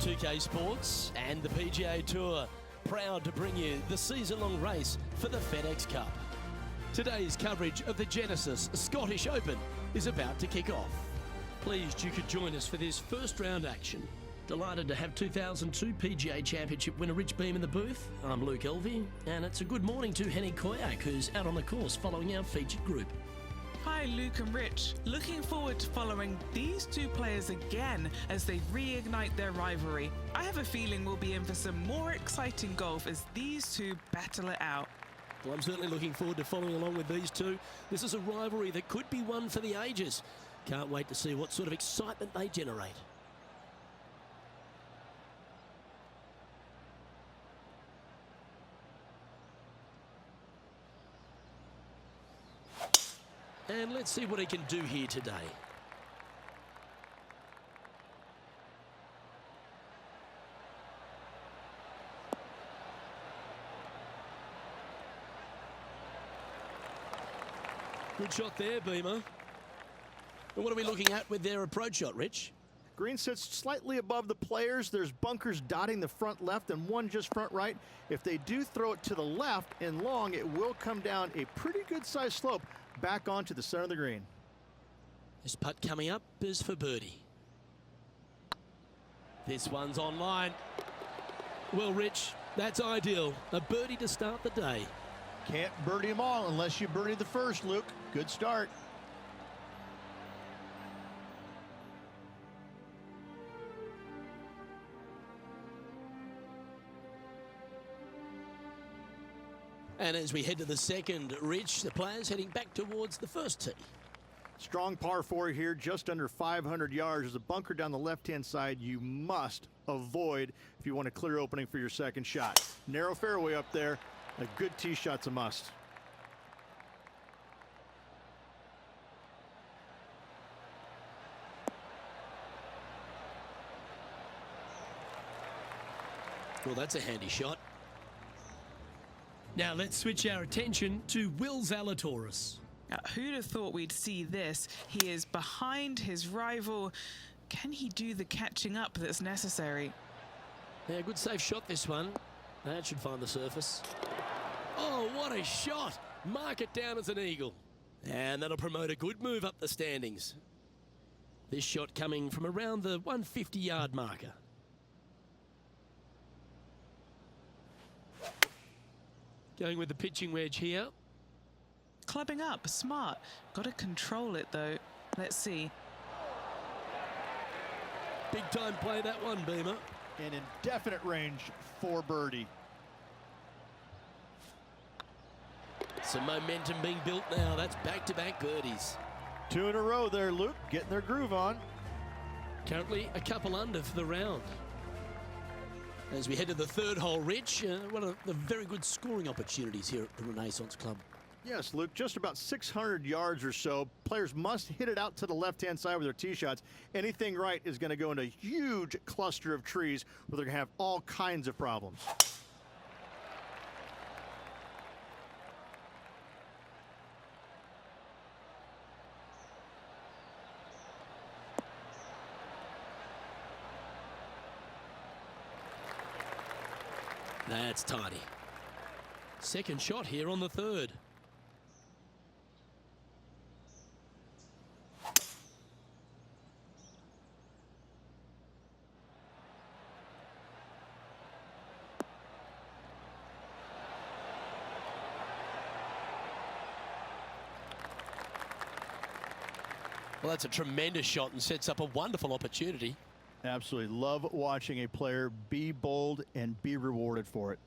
2K Sports and the PGA Tour, proud to bring you the season-long race for the FedEx Cup. Today's coverage of the Genesis Scottish Open is about to kick off. Pleased you could join us for this first round action. Delighted to have 2002 PGA Championship winner Rich Beem in the booth. I'm Luke Elvey, and it's a good morning to Henny Koyak, who's out on the course following our featured group. Hi Luke and Rich, looking forward to following these two players again as they reignite their rivalry. I have a feeling we'll be in for some more exciting golf as these two battle it out. Well, I'm certainly looking forward to following along with these two. This is a rivalry that could be one for the ages. Can't wait to see what sort of excitement they generate. And let's see what he can do here today. Good shot there, Beamer. And what are we looking at with their approach shot, Rich? Green sits slightly above the players. There's bunkers dotting the front left and one just front right. If they do throw it to the left and long, it will come down a pretty good sized slope back onto the center of the green. This putt coming up is for birdie. This one's on line. Well, Rich, that's ideal. A birdie to start the day. Can't birdie them all unless you birdie the first, Luke. Good start. And as we head to the second, Rich, the players heading back towards the first tee. Strong par 4 here, just under 500 yards. There's a bunker down the left-hand side you must avoid if you want a clear opening for your second shot. Narrow fairway up there. A good tee shot's a must. Well, that's a handy shot. Now let's switch our attention to Will Zalatoris. Now, who'd have thought we'd see this? He is behind his rival. Can he do the catching up that's necessary? Yeah, good safe shot this one. That should find the surface. Oh, what a shot! Mark it down as an eagle. And that'll promote a good move up the standings. This shot coming from around the 150-yard marker. Going with the pitching wedge here. Clubbing up, smart. Got to control it though. Let's see. Big time play that one, Beamer. An indefinite range for birdie. Some momentum being built now. That's back-to-back birdies. 2 in a row there, Luke. Getting their groove on. Currently a couple under for the round. As we head to the third hole, Rich, one of the very good scoring opportunities here at the Renaissance Club. Yes, Luke, just about 600 yards or so. Players must hit it out to the left-hand side with their tee shots. Anything right is going to go into a huge cluster of trees where they're going to have all kinds of problems. That's tidy. Second shot here on the third. Well, that's a tremendous shot and sets up a wonderful opportunity. Absolutely love watching a player be bold and be rewarded for it.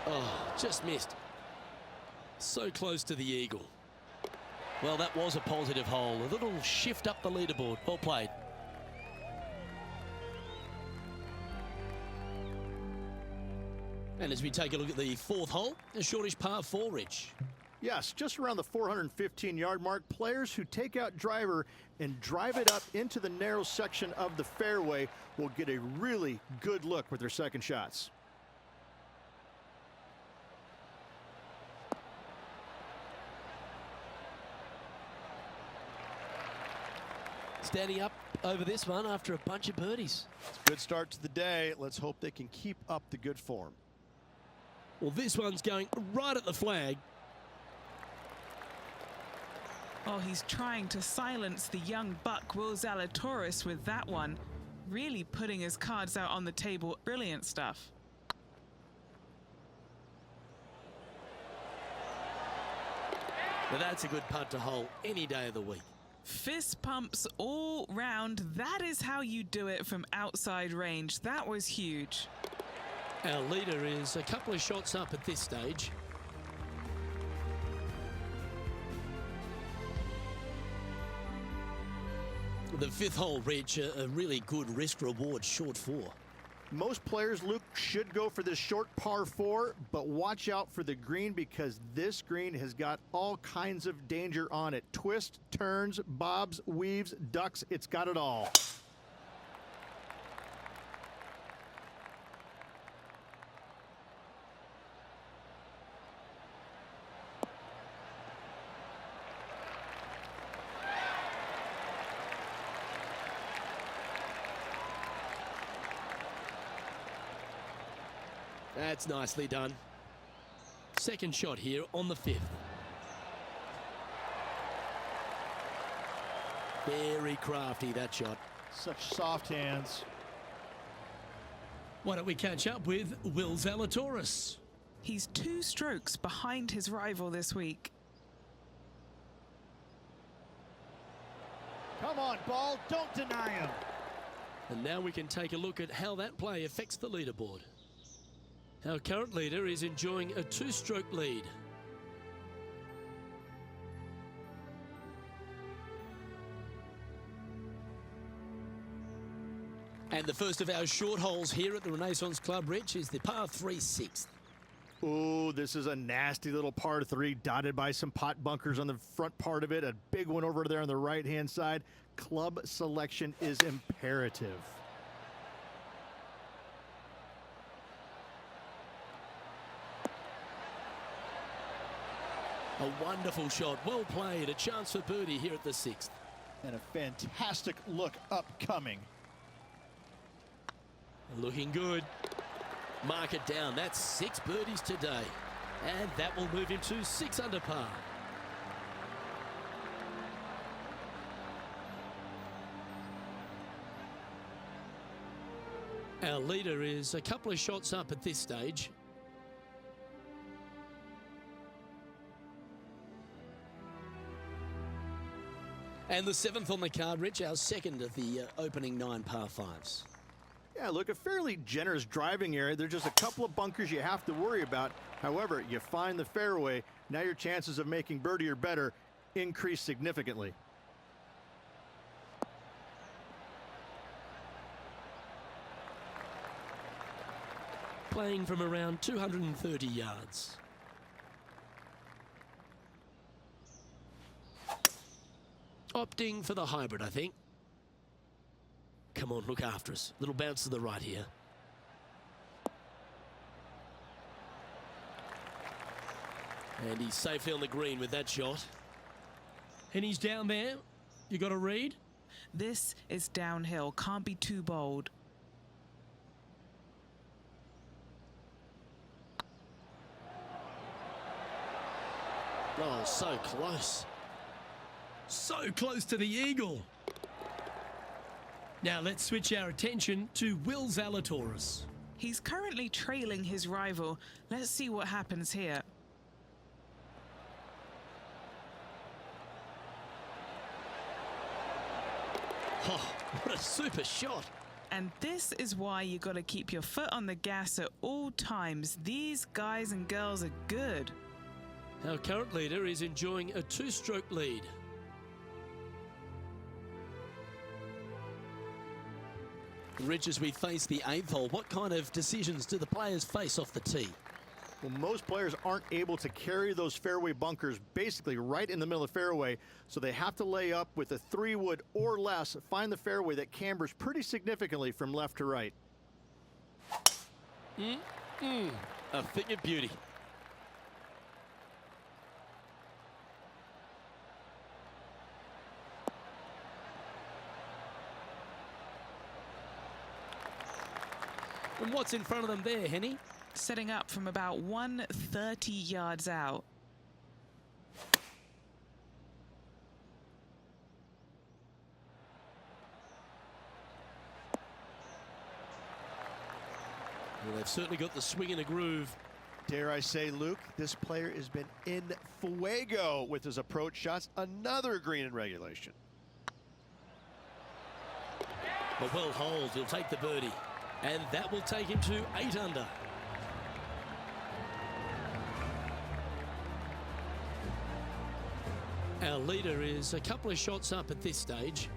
Oh, just missed. So close to the eagle. Well, that was a positive hole. A little shift up the leaderboard. Well played. And as we take a look at the fourth hole, the shortish par 4, Rich. Yes, just around the 415-yard mark. Players who take out driver and drive it up into the narrow section of the fairway will get a really good look with their second shots. standing up over this one after a bunch of birdies. It's a good start to the day. Let's hope they can keep up the good form. Well, this one's going right at the flag. Oh, he's trying to silence the young buck Will Zalatoris with that one. Really putting his cards out on the table. Brilliant stuff. But that's a good putt to hole any day of the week. Fist pumps all round. That is how you do it from outside range. That was huge. Our leader is a couple of shots up at this stage. The fifth hole, Rich, a really good risk-reward short four. Most players, Luke, should go for this short par 4, but watch out for the green because this green has got all kinds of danger on it. Twists, turns, bobs, weaves, ducks, it's got it all. That's nicely done. Second shot here on the fifth. Very crafty, that shot. Such soft hands. Why don't we catch up with Will Zalatoris? He's 2 strokes behind his rival this week. Come on, ball, don't deny him. And now we can take a look at how that play affects the leaderboard. Our current leader is enjoying a 2-stroke lead. And the first of our short holes here at the Renaissance Club, Rich, is the par 3 6th. Ooh, this is a nasty little par 3 dotted by some pot bunkers on the front part of it. A big one over there on the right-hand side. Club selection is imperative. A wonderful shot, well played, a chance for birdie here at the 6th. And a fantastic look upcoming. Looking good. Mark it down, that's 6 birdies today. And that will move him to 6 under par. Our leader is a couple of shots up at this stage. And the 7th on the card, Rich, our second of the opening 9 par 5s. Yeah, look, a fairly generous driving area. There's just a couple of bunkers you have to worry about. However, you find the fairway. Now your chances of making birdie or better increase significantly. Playing from around 230 yards. Opting for the hybrid, I think. Come on, look after us. Little bounce to the right here. And he's safely on the green with that shot. And he's down there. You got a read? This is downhill. Can't be too bold. Oh, so close. So close to the eagle. Now let's switch our attention to Will Zalatoris. He's currently trailing his rival. Let's see what happens here. Oh, what a super shot. And this is why you got to keep your foot on the gas at all times. These guys and girls are good. Our current leader is enjoying a 2-stroke lead. Rich, as we face the 8th hole, what kind of decisions do the players face off the tee? Well, most players aren't able to carry those fairway bunkers basically right in the middle of the fairway, so they have to lay up with a 3-wood or less, find the fairway that cambers pretty significantly from left to right. A thing of beauty. And what's in front of them there, Henny? Setting up from about 130 yards out. Well, they've certainly got the swing and a groove. Dare I say, Luke, this player has been in fuego with his approach shots. Another green in regulation. A well holed, he'll take the birdie. And that will take him to 8 under. Our leader is a couple of shots up at this stage.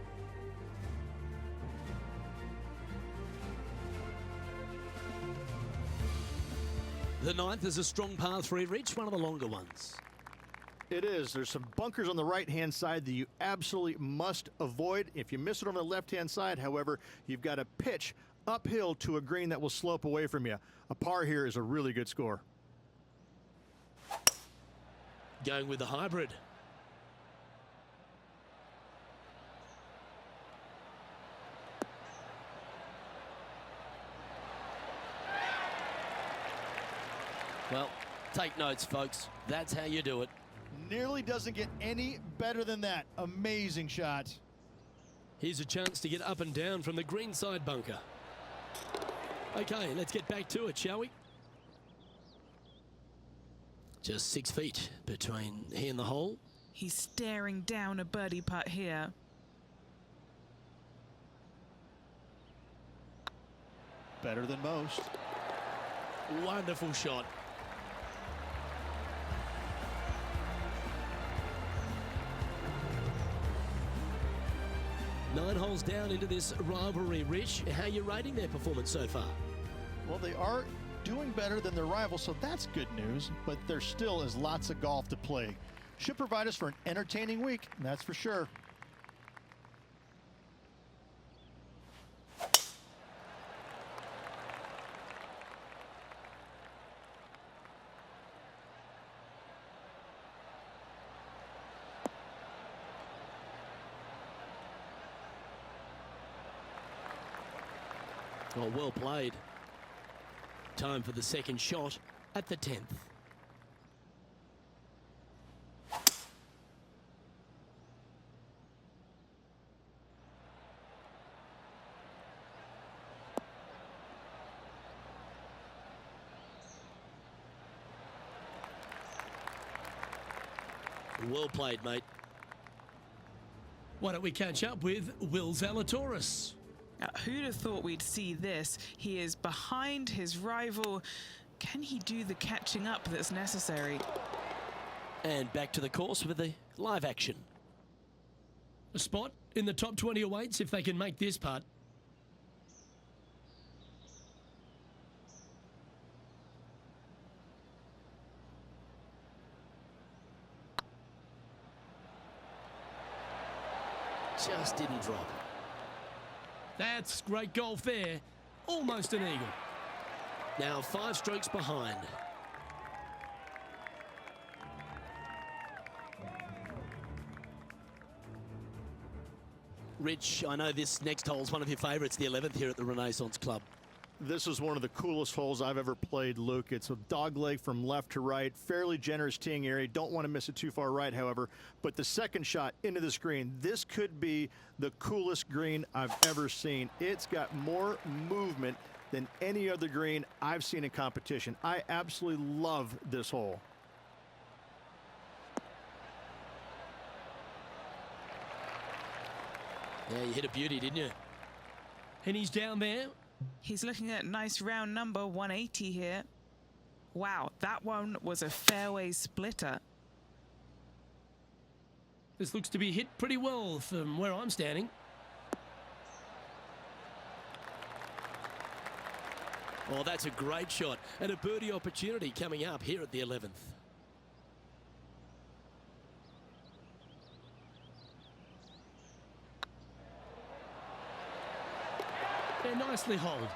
The 9th is a strong par 3 reach, one of the longer ones. It is. There's some bunkers on the right-hand side that you absolutely must avoid. If you miss it on the left-hand side, however, you've got to pitch uphill to a green that will slope away from you. A par here is a really good score. Going with the hybrid. Well, take notes, folks. That's how you do it. Nearly doesn't get any better than that. Amazing shot. Here's a chance to get up and down from the green side bunker. Okay, let's get back to it, shall we? Just 6 feet between he and the hole. He's staring down a birdie putt here. Better than most. Wonderful shot. Nine holes down into this rivalry. Rich, how are you rating their performance so far? Well, they are doing better than their rivals, so that's good news, but there still is lots of golf to play. Should provide us for an entertaining week, that's for sure. Oh, well played. Time for the second shot at the 10th. Well played, mate. Why don't we catch up with Will Zalatoris? Now, who'd have thought we'd see this? He is behind his rival. Can he do the catching up that's necessary? And back to the course with the live action. A spot in the top 20 awaits if they can make this putt. Just didn't drop. That's great golf there. Almost an eagle. Now 5 strokes behind. Rich, I know this next hole is one of your favourites, the 11th here at the Renaissance Club. This is one of the coolest holes I've ever played, Luke. It's a dogleg from left to right, fairly generous teeing area. Don't want to miss it too far right, however. But the second shot into this green, this could be the coolest green I've ever seen. It's got more movement than any other green I've seen in competition. I absolutely love this hole. Yeah, you hit a beauty, didn't you? And he's down there. He's looking at nice round number 180 here. Wow, that one was a fairway splitter. This looks to be hit pretty well from where I'm standing. Oh, that's a great shot and a birdie opportunity coming up here at the 11th. Yeah, nicely holed.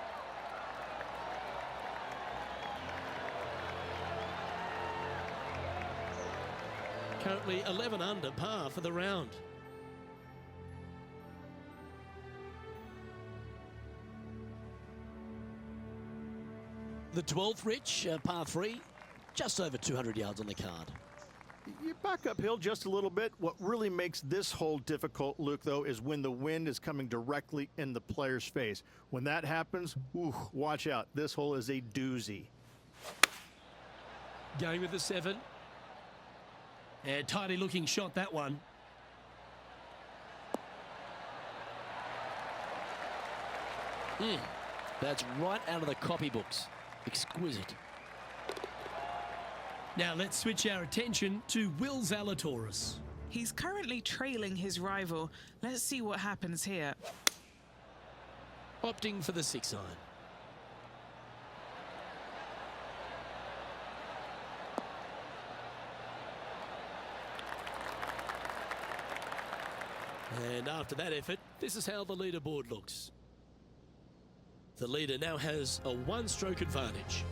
Currently 11 under par for the round. The 12th, Rich, par 3, just over 200 yards on the card. You back uphill just a little bit. What really makes this hole difficult, Luke, though, is when the wind is coming directly in the player's face. When that happens, ooh, watch out. This hole is a doozy. Going with the 7. And tidy looking shot, that one. That's right out of the copybooks. Exquisite. Now let's switch our attention to Will Zalatoris. He's currently trailing his rival. Let's see what happens here. Opting for the 6 iron. And after that effort, this is how the leaderboard looks. The leader now has a 1-stroke advantage.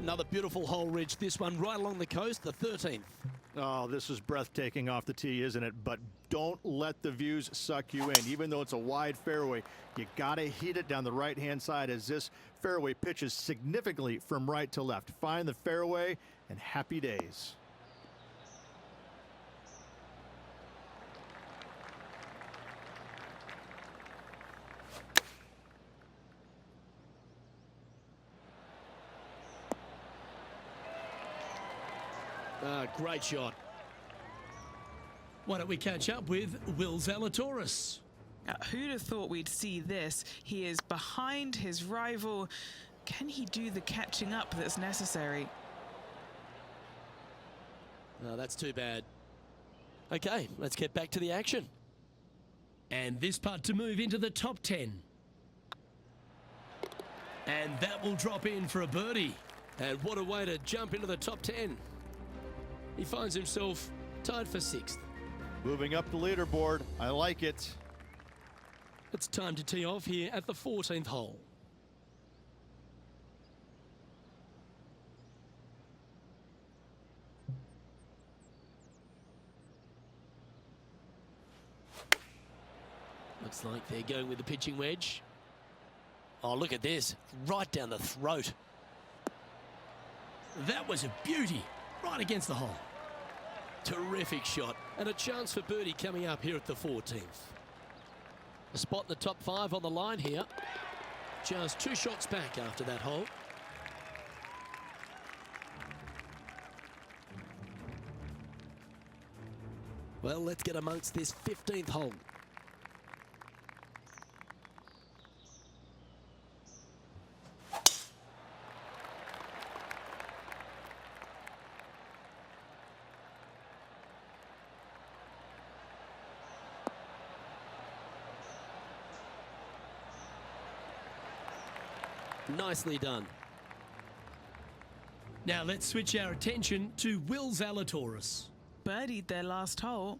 Another beautiful hole, Rich. This one right along the coast, the 13th. Oh, this is breathtaking off the tee, isn't it? But don't let the views suck you in. Even though it's a wide fairway, you got to hit it down the right-hand side as this fairway pitches significantly from right to left. Find the fairway and happy days. Great shot. Why don't we catch up with Will Zalatoris? Who'd have thought we'd see this? He is behind his rival. Can he do the catching up that's necessary? No, that's too bad. Okay, let's get back to the action. And this putt to move into the top 10. And that will drop in for a birdie. And what a way to jump into the top 10. He finds himself tied for 6th. Moving up the leaderboard. I like it. It's time to tee off here at the 14th hole. Looks like they're going with the pitching wedge. Oh, look at this. Right down the throat. That was a beauty. Right against the hole. Terrific shot. And a chance for birdie coming up here at the 14th. A spot in the top 5 on the line here. Just 2 shots back after that hole. Well, let's get amongst this 15th hole. Nicely done. Now let's switch our attention to Will Zalatoris. Birdied their last hole.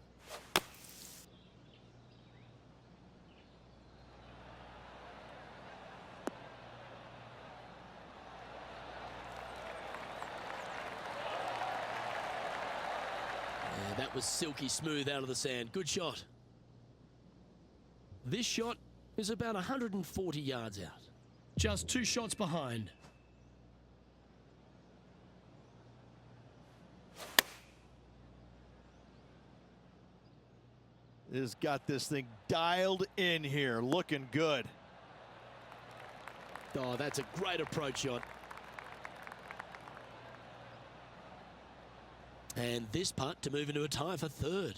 Yeah, that was silky smooth out of the sand. Good shot. This shot is about 140 yards out. Just 2 shots behind. Has got this thing dialed in here. Looking good. Oh, that's a great approach shot. And this putt to move into a tie for 3rd.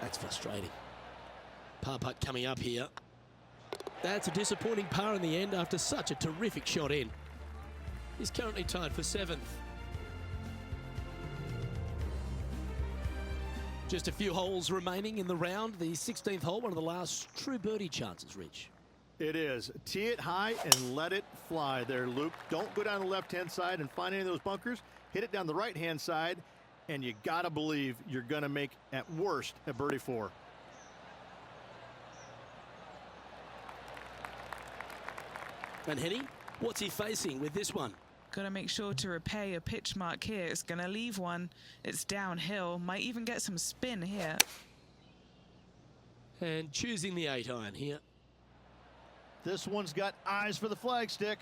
That's frustrating. Par putt coming up here. That's a disappointing par in the end after such a terrific shot in. He's currently tied for 7th. Just a few holes remaining in the round. The 16th hole, one of the last true birdie chances, Rich. It is. Tee it high and let it fly there, Luke. Don't go down the left-hand side and find any of those bunkers. Hit it down the right-hand side, and you got to believe you're going to make, at worst, a birdie 4. And Henny, what's he facing with this one? Gotta make sure to repair your pitch mark here. It's gonna leave one. It's downhill. Might even get some spin here. And choosing the 8-iron here. This one's got eyes for the flagstick.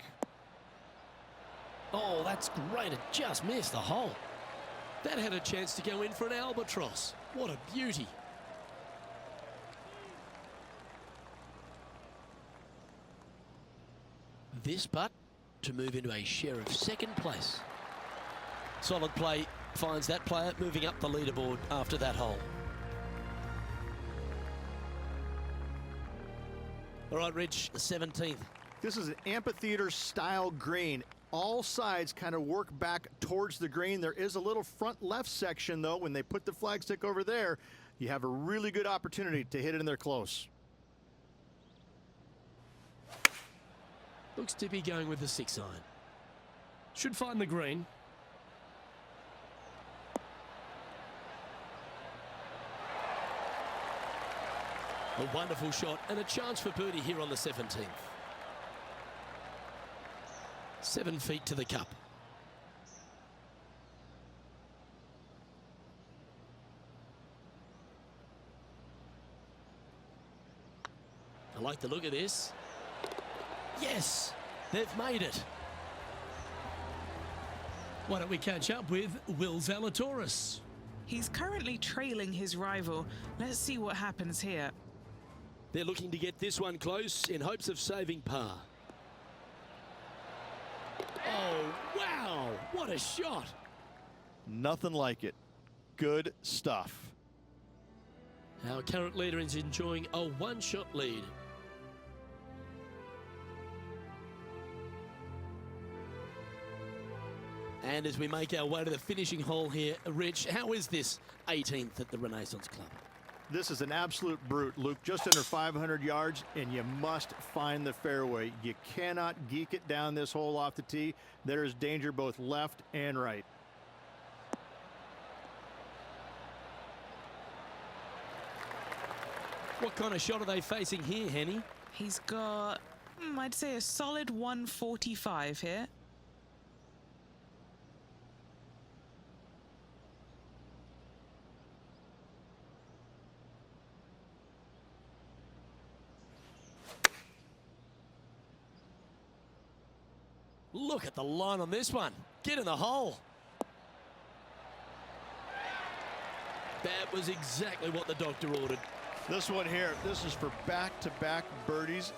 Oh, that's great. It just missed the hole. That had a chance to go in for an albatross. What a beauty. This putt to move into a share of second place. Solid play finds that player moving up the leaderboard after that hole. All right, Rich, the 17th. This is an amphitheater style green. All sides kind of work back towards the green. There is a little front left section, though. When they put the flagstick over there, you have a really good opportunity to hit it in there close. Looks to be going with the 6-iron. Should find the green. A wonderful shot and a chance for birdie here on the 17th. 7 feet to the cup. I like the look of this. Yes, they've made it. Why don't we catch up with Will Zalatoris? He's currently trailing his rival. Let's see what happens here. They're looking to get this one close in hopes of saving par. Oh, wow, what a shot. Nothing like it. Good stuff. Our current leader is enjoying a one-shot lead. And as we make our way to the finishing hole here, Rich, how is this 18th at the Renaissance Club? This is an absolute brute, Luke. Just under 500 yards, and you must find the fairway. You cannot geek it down this hole off the tee. There is danger both left and right. What kind of shot are they facing here, Henny? He's got, I'd say, a solid 145 here. Look at the line on this one. Get in the hole. That was exactly what the doctor ordered. This one here, this is for back-to-back birdies.